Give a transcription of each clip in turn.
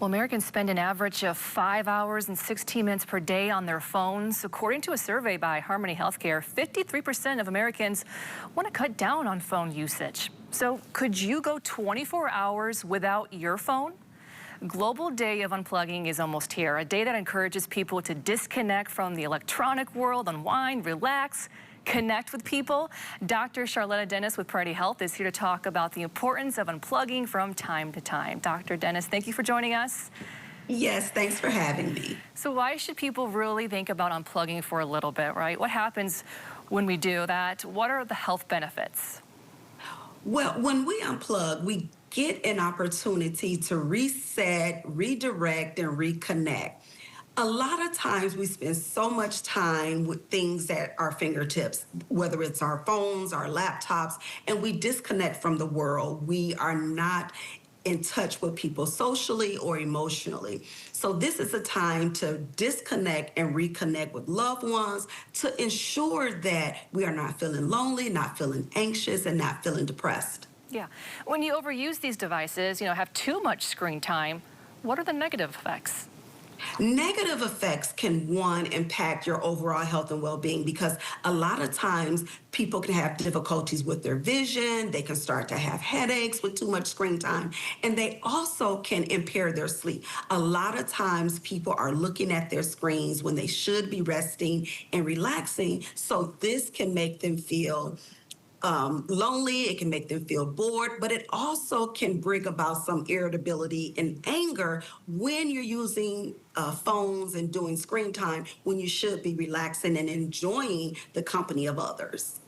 Well, Americans spend an average of 5 hours and 16 minutes per day on their phones. According to a survey by Harmony Healthcare, 53% of Americans want to cut down on phone usage. So could you go 24 hours without your phone? Global Day of Unplugging is almost here, a day that encourages people to disconnect from the electronic world, unwind, relax, connect with people. Dr. Charlotta Dennis with Priority Health is here to talk about the importance of unplugging from time to time. Dr. Dennis, thank you for joining us. Yes, thanks for having me. So why should people really think about unplugging for a little bit, right? What happens when we do that? What are the health benefits? Well, when we unplug, we get an opportunity to reset, redirect, and reconnect. A lot of times we spend so much time with things at our fingertips, whether it's our phones, our laptops, and we disconnect from the world. We are not in touch with people socially or emotionally. So this is a time to disconnect and reconnect with loved ones to ensure that we are not feeling lonely, not feeling anxious, and not feeling depressed. Yeah. When you overuse these devices, have too much screen time, what are the negative effects? Negative effects can, one, impact your overall health and well-being because a lot of times people can have difficulties with their vision, they can start to have headaches with too much screen time, and they also can impair their sleep. A lot of times people are looking at their screens when they should be resting and relaxing, so this can make them feel lonely, it can make them feel bored, but it also can bring about some irritability and anger when you're using phones and doing screen time when you should be relaxing and enjoying the company of others.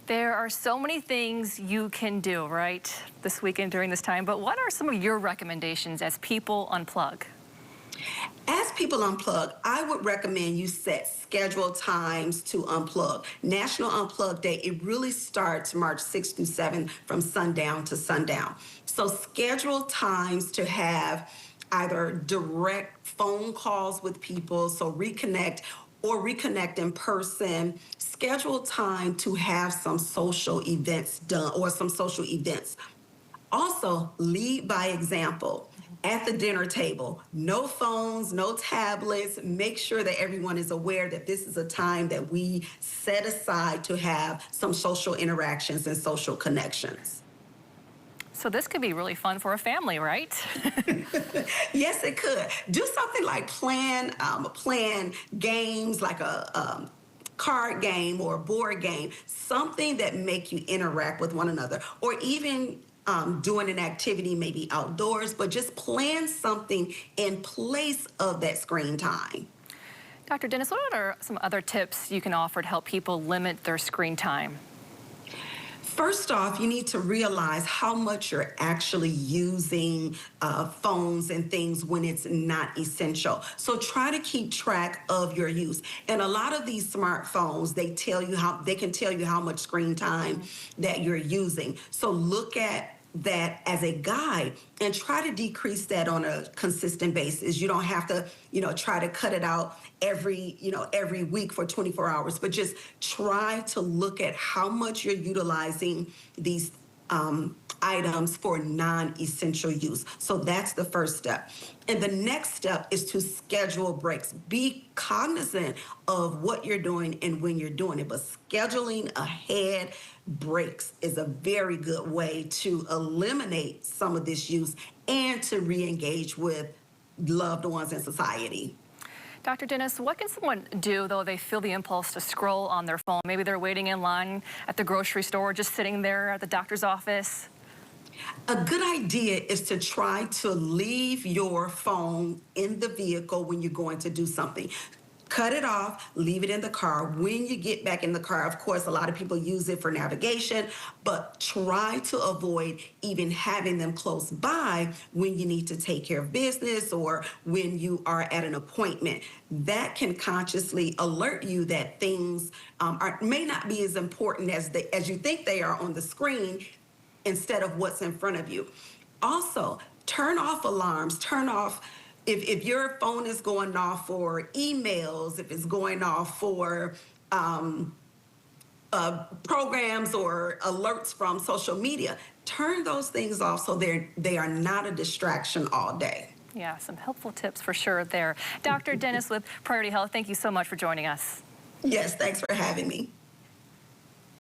There are so many things you can do, right, this weekend during this time, but what are some of your recommendations as people unplug? As people unplug, I would recommend you set scheduled times to unplug. National Unplug Day, it really starts March 6th through 7th from sundown to sundown. So schedule times to have either direct phone calls with people, so reconnect or reconnect in person. Schedule time to have some social events done or some social events. Also, lead by example. At the dinner table, no phones, no tablets. Make sure that everyone is aware that this is a time that we set aside to have some social interactions and social connections. So this could be really fun for a family, right? Yes, it could. Do something like plan games like a card game or a board game, something that make you interact with one another, or even doing an activity maybe outdoors, but just plan something in place of that screen time. Dr. Dennis, what are some other tips you can offer to help people limit their screen time? First off, you need to realize how much you're actually using phones and things when it's not essential. So try to keep track of your use. And a lot of these smartphones, they can tell you how much screen time that you're using. So look at that as a guide and try to decrease that on a consistent basis. You don't have to, try to cut it out every week for 24 hours, but just try to look at how much you're utilizing these items for non-essential use. So that's the first step. And the next step is to schedule breaks. Be cognizant of what you're doing and when you're doing it, but scheduling ahead breaks is a very good way to eliminate some of this use and to re-engage with loved ones in society. Dr. Dennis, what can someone do, though they feel the impulse to scroll on their phone? Maybe they're waiting in line at the grocery store, just sitting there at the doctor's office. A good idea is to try to leave your phone in the vehicle when you're going to do something. Cut it off, leave it in the car. When you get back in the car, of course, a lot of people use it for navigation, but try to avoid even having them close by when you need to take care of business or when you are at an appointment. That can consciously alert you that things may not be as important as you think they are on the screen instead of what's in front of you. Also, turn off alarms, turn off if your phone is going off for emails, if it's going off for programs or alerts from social media, turn those things off so they are not a distraction all day. Yeah, some helpful tips for sure there. Dr. Dennis with Priority Health, thank you so much for joining us. Yes, thanks for having me.